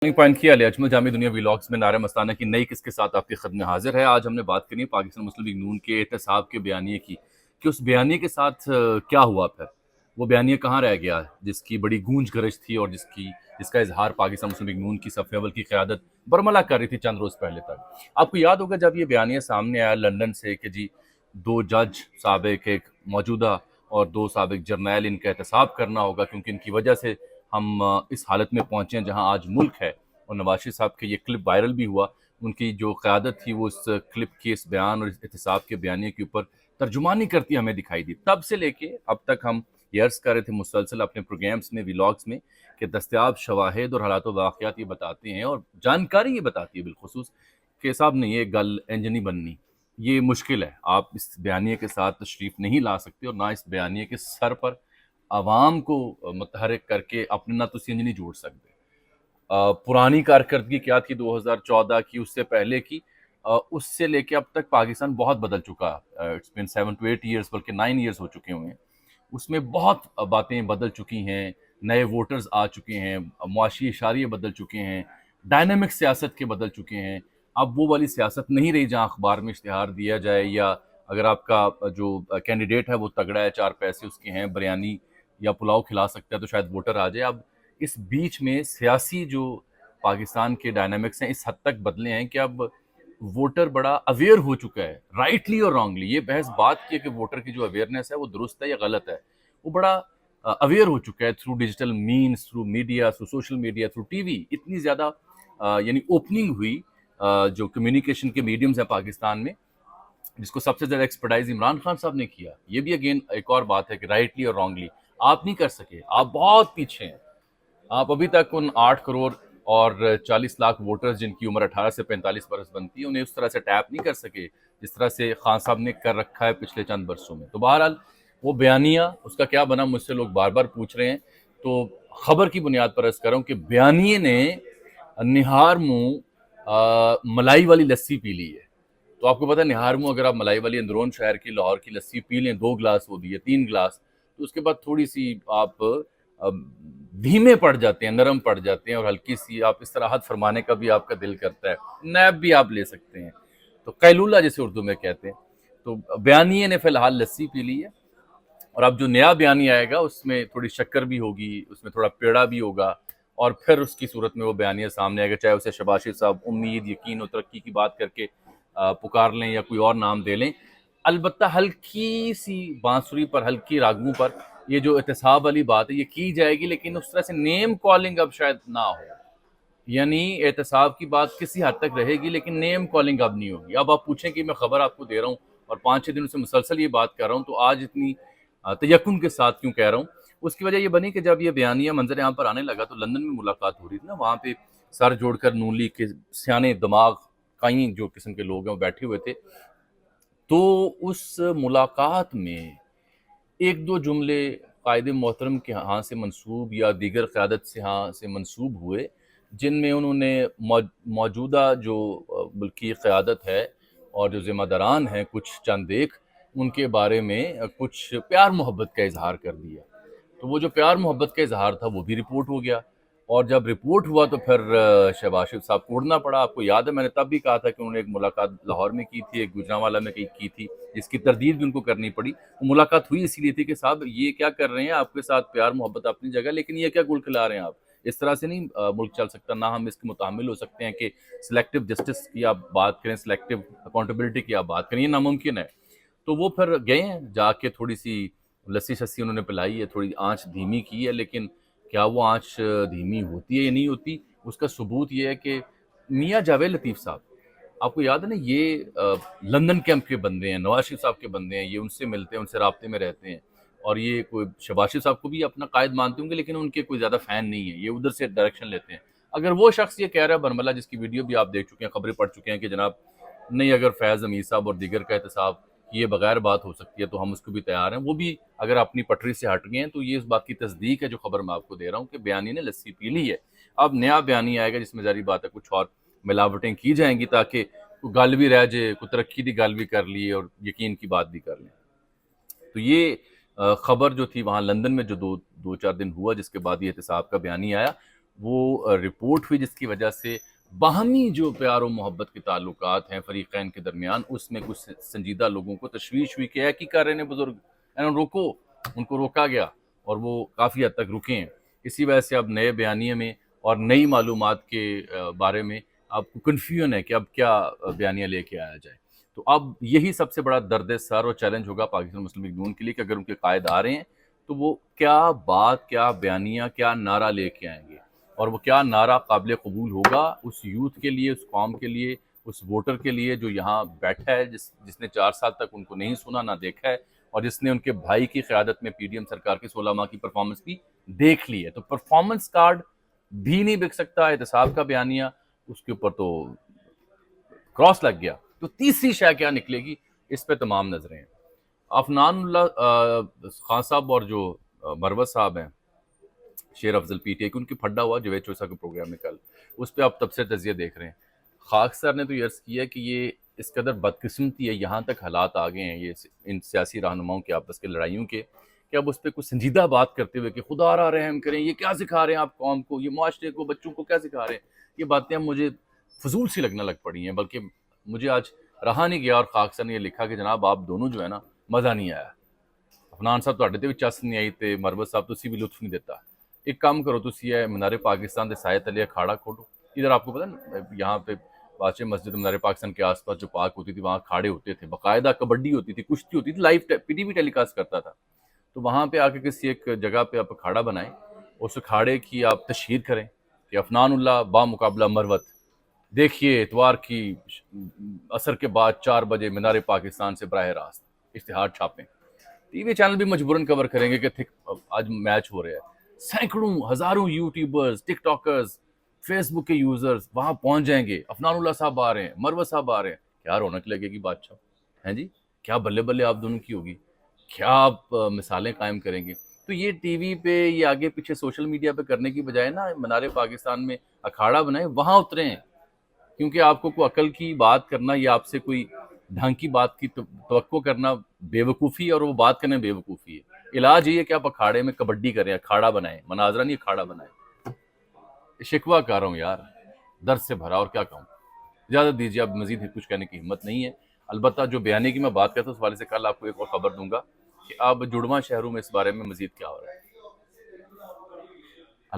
Point किया अजमल जामी दुनिया vlogs में नारे मस्ताना की नई किस के साथ आपकी खदमत हाजिर है। आज हमने बात करनी है पाकिस्तान मुस्लिम लीग नून के एहतसाब के बयानिए की कि उस बयानिए के साथ क्या हुआ, फिर वो बयानिए कहाँ रह गया जिसकी बड़ी गूंज गरज थी और जिसका इजहार पाकिस्तान मुस्लिम लीग नून की सफ़ अव्वल की क़यादत बरमला कर रही थी चंद रोज़ पहले तक। आपको याद होगा जब ये बयानिया सामने आया लंदन से कि जी 2 जज साबिक, एक मौजूदा और 2 साबिक जर्नैल, इनका एहतसाब करना होगा क्योंकि इनकी वजह से हम इस हालत में पहुँचे हैं जहाँ आज मुल्क है। और नवाज शरीफ साहब के ये क्लिप वायरल भी हुआ। उनकी जो क़यादत थी वो इस क्लिप के, इस बयान और इस एहतसाब के बयानिए के ऊपर तर्जुमानी करती हमें दिखाई दी। तब से लेके अब तक हम ये अर्ज़ कर रहे थे मुसलसल अपने प्रोग्राम्स में, व्लॉग्स में, कि दस्तयाब शवाहिद और हालात व वाक़यात ये बताते हैं और जानकारी ये बताती है बिलखुसूस कि साहब नहीं, ये गल इंज नहीं बननी, ये मुश्किल है। आप इस बयानिए के साथ तशरीफ़ नहीं ला सकते और ना इस बयानिए के सर पर आवाम को मुतहरिक करके अपने ना तुसी इंज नहीं जोड़ सकते। पुरानी कारकर्दगी क्या थी 2014 की, उससे पहले की, उससे लेके अब तक पाकिस्तान बहुत बदल चुका। इट्स बिन 7 to 8 ईयर्स, बल्कि 9 ईयर्स हो चुके हुए हैं। उसमें बहुत बातें बदल चुकी हैं, नए वोटर्स आ चुके हैं, मुआशी इशारे बदल चुके हैं, डायनामिक सियासत के बदल चुके हैं। अब वो वाली सियासत नहीं रही जहाँ अखबार में इश्तिहार दिया जाए, या अगर आपका जो कैंडिडेट है वो तगड़ा है, 4 पैसे उसके हैं, बिरयानी या पुलाव खिला सकता है तो शायद वोटर आ जाए। अब इस बीच में सियासी जो पाकिस्तान के डायनामिक्स हैं इस हद तक बदले हैं कि अब वोटर बड़ा अवेयर हो चुका है, राइटली और रॉन्गली। ये बहस बात की है कि वोटर की जो अवेयरनेस है वो दुरुस्त है या गलत है। वो बड़ा अवेयर हो चुका है through digital means, through media, through social media, through TV. इतनी ज़्यादा यानी ओपनिंग हुई जो कम्युनिकेशन के मीडियम्स हैं पाकिस्तान में, जिसको सबसे ज़्यादा एक्सपर्टाइज इमरान खान साहब ने किया। ये भी अगेन एक और बात है कि राइटली और रॉन्गली आप नहीं कर सके, आप बहुत पीछे हैं। आप अभी तक उन 8 करोड़ और 40 लाख वोटर्स जिनकी उम्र 18 से 45 बरस बनती है, उन्हें उस तरह से टैप नहीं कर सके जिस तरह से खान साहब ने कर रखा है पिछले चंद बरसों में। तो बहरहाल वो बयानिया उसका क्या बना, मुझसे लोग बार बार पूछ रहे हैं। तो खबर की बुनियाद पर अर्ज कर रहा हूँ कि बयानिए ने निहार मुंह मलाई वाली लस्सी पी ली है। तो आपको पता है निहार मुंह अगर आप मलाई वाली अंदरून शहर की लाहौर की लस्सी पी लें, 2 गिलास वो भी है, 3 गिलास, तो उसके बाद थोड़ी सी आप धीमे पड़ जाते हैं, नरम पड़ जाते हैं और हल्की सी आप इस्तराहत फरमाने का भी आपका दिल करता है, नैप भी आप ले सकते हैं। तो कैलूला जिसे उर्दू में कहते हैं। तो बयानिए ने फिलहाल लस्सी पी ली है और अब जो नया बयानी आएगा उसमें थोड़ी शक्कर भी होगी, उसमें थोड़ा पेड़ा भी होगा और फिर उसकी सूरत में वो बयानिया सामने आएगा, चाहे उसे शहबाज शरीफ साहब उम्मीद, यकीन और तरक्की की बात करके पुकार लें या कोई और नाम दे लें। अलबत्ता हल्की सी बांसुरी पर, हल्की रागों पर ये जो एहतसाब वाली बात है ये की जाएगी, लेकिन उस तरह से नेम कॉलिंग अब शायद ना हो। यानी एहतसाब की बात किसी हद तक रहेगी लेकिन नेम कॉलिंग अब नहीं होगी। अब आप पूछें कि मैं खबर आपको दे रहा हूँ और 5-6 दिनों से मुसलसल ये बात कर रहा हूँ, तो आज इतनी तयक्कुन के साथ क्यों कह रहा हूँ? उसकी वजह ये बनी कि जब ये बयानिया मंजर यहाँ पर आने लगा तो लंदन में मुलाकात हो रही थी ना, वहाँ पे सर जोड़कर नून लीग के सियाने दिमाग, कई जो किस्म के लोग हैं वो बैठे हुए थे। तो उस मुलाकात में एक दो जुमले कायद मोहतरम के यहाँ से मंसूब या दीगर क़यादत से यहाँ से मंसूब हुए, जिनमें उन्होंने मौजूदा जो मुल्की क़यादत है और जो ज़िम्मेदारान हैं कुछ चंद एक, उनके बारे में कुछ प्यार मोहब्बत का इजहार कर दिया। तो वो जो प्यार मोहब्बत का इजहार था वो भी रिपोर्ट हो गया और जब रिपोर्ट हुआ तो फिर शहबाज शरीफ साहब को उड़ना पड़ा। आपको याद है मैंने तब भी कहा था कि उन्होंने एक मुलाकात लाहौर में की थी, एक गुजरांवाला में की थी, जिसकी तरदीद भी उनको करनी पड़ी। वो मुलाकात हुई इसीलिए थी कि साहब ये क्या कर रहे हैं, आपके साथ प्यार मोहब्बत अपनी जगह, लेकिन ये क्या गुल खिला रहे हैं आप, इस तरह से नहीं मुल्क चल सकता। ना हम इसके मुतामिल हो सकते हैं कि सिलेक्टिव जस्टिस की आप बात करें, सिलेक्टिव अकाउंटेबिलिटी की आप बात करें, ये नामुमकिन है। तो वो फिर गए हैं, जाके थोड़ी सी लस्सी शस्सी उन्होंने पिलाई है, थोड़ी आंच धीमी की है, लेकिन क्या वो आंच धीमी होती है या नहीं होती, उसका सबूत ये है कि मियाँ जावेद लतीफ़ साहब, आपको याद है ना, ये लंदन कैंप के बंदे हैं, नवाज शरीफ साहब के बंदे हैं, ये उनसे मिलते हैं, उनसे राब्ते में रहते हैं और ये कोई शहबाज शरीफ साहब को भी अपना कायद मानते होंगे, लेकिन उनके कोई ज़्यादा फ़ैन नहीं है, ये उधर से डायरेक्शन लेते हैं। अगर वो शख्स ये कह रहा है बरमला, जिसकी वीडियो भी आप देख चुके हैं, खबरें पढ़ चुके हैं कि जनाब नहीं, अगर फैज़ अमीर साहब और दीगर का एहतसाब ये बगैर बात हो सकती है तो हम उसको भी तैयार हैं, वो भी अगर अपनी पटरी से हट गए हैं, तो ये इस बात की तस्दीक है जो खबर मैं आपको दे रहा हूँ कि बयानी ने लस्सी पी ली है। अब नया बयानी आएगा जिसमें ज़ाहिर बात है कुछ और मिलावटें की जाएंगी ताकि कोई गल भी रह जाए, कोई तरक्की की गल भी कर ली और यकीन की बात भी कर लें। तो ये खबर जो थी वहाँ लंदन में जो दो चार दिन हुआ जिसके बाद ये एहतसाब का बयानी आया, وہ رپورٹ ہوئی جس کی وجہ سے باہمی جو پیار و محبت کے تعلقات ہیں فریقین کے درمیان، اس میں کچھ سنجیدہ لوگوں کو تشویش ہوئی کہ کی کر رہے ہیں بزرگ، روکو، ان کو روکا گیا اور وہ کافی حد تک رکے ہیں۔ اسی وجہ سے اب نئے بیانیے میں اور نئی معلومات کے بارے میں آپ کو کنفیوژن ہے کہ اب کیا بیانیہ لے کے آیا جائے۔ تو اب یہی سب سے بڑا درد سر اور چیلنج ہوگا پاکستان مسلم لیگ نون کے لیے کہ اگر ان کے قائد آ رہے ہیں تو وہ کیا بات، کیا بیانیہ، کیا نعرہ لے کے آئیں گے، اور وہ کیا نعرہ قابل قبول ہوگا اس یوتھ کے لیے، اس قوم کے لیے، اس ووٹر کے لیے جو یہاں بیٹھا ہے، جس نے 4 سال تک ان کو نہیں سنا نہ دیکھا ہے، اور جس نے ان کے بھائی کی قیادت میں پی ڈی ایم سرکار کی 16 ماہ کی پرفارمنس بھی دیکھ لی ہے۔ تو پرفارمنس کارڈ بھی نہیں بک سکتا، احتساب کا بیانیہ اس کے اوپر تو کراس لگ گیا۔ تو تیسری شے کیا نکلے گی، اس پہ تمام نظریں ہیں۔ عفنان اللہ خان صاحب اور جو مروت صاحب ہیں شیر افضل پی ٹی اے، ان کی پھڈا ہوا جوید چوسا کے پروگرام میں کل، اس پہ آپ تبصرہ تجزیہ دیکھ رہے ہیں۔ خاک سر نے تو یہ عرض کیا کہ یہ اس قدر بدقسمتی ہے، یہاں تک حالات آگے ہیں یہ ان سیاسی رہنماؤں کے آپس کے لڑائیوں کے، کہ اب اس پہ کچھ سنجیدہ بات کرتے ہوئے کہ خدا را رحم کریں، یہ کیا سکھا رہے ہیں آپ قوم کو، یہ معاشرے کو، بچوں کو کیا سکھا رہے ہیں۔ یہ باتیں اب مجھے فضول سی لگنے لگ پڑی ہیں، بلکہ مجھے آج رہا نہیں گیا، اور خاک سر نے یہ لکھا کہ جناب آپ دونوں جو ہے نا، مزہ نہیں آیا، عفنان صاحب تواڈے تے بھی چس نہیں آئی تے مروت صاحب تسی بھی لطف نہیں دیتا۔ ایک کام کرو، تسی ہے مینار پاکستان دے سائے تلے کھاڑا کھوڑو، ادھر آپ کو پتہ نا یہاں پہ بادشاہ مسجد مینار پاکستان کے آس پاس جو پارک ہوتی تھی وہاں کھاڑے ہوتے تھے، باقاعدہ کبڈی ہوتی تھی، کشتی ہوتی تھی، لائیو پی ٹی وی ٹیلی کاسٹ کرتا تھا۔ تو وہاں پہ آ کے کسی ایک جگہ پہ آپ کھاڑا بنائیں، اس کھاڑے کی آپ تشہیر کریں کہ عفنان اللہ بامقابلہ مروت، دیکھیے اتوار کی عصر کے بعد 4 بجے مینار پاکستان سے براہ راست اشتہار چھاپیں۔ ٹی وی چینل بھی مجبوراً کور کریں گے کہ آج میچ ہو رہا ہے، سینکڑوں ہزاروں یوٹیوبرز، ٹک ٹاکرز، فیس بک کے یوزرز وہاں پہنچ جائیں گے، عفنان اللہ صاحب آ رہے ہیں، مروت صاحب آ رہے ہیں، کیا رونق لگے گی بادشاہ، ہیں جی، کیا بلے بلے آپ دونوں کی ہوگی، کیا آپ مثالیں قائم کریں گے۔ تو یہ ٹی وی پہ، یہ آگے پیچھے سوشل میڈیا پہ کرنے کی بجائے نا مینار پاکستان میں اکھاڑا بنائیں، وہاں اتریں، کیونکہ آپ کو کوئی عقل کی بات کرنا یا آپ سے کوئی ڈھنگ کی بات کی توقع کرنا بے وقوفی ہے، اور وہ بات کرنے بے وقوفی ہے۔ علاج یہ ہے کہ آپ اکھاڑے میں کبڈی کریں، اکھاڑا بنائیں، مناظرہ نہیں اکھاڑا بنائیں۔ شکوہ کر رہا ہوں یار، درد سے بھرا، اور کیا کہوں۔ اجازت دیجیے، اب مزید کچھ کہنے کی ہمت نہیں ہے۔ البتہ جو بیانیے کی میں بات کرتا ہوں اس حوالے سے کل آپ کو ایک اور خبر دوں گا کہ اب جڑواں شہروں میں اس بارے میں مزید کیا ہو رہا ہے۔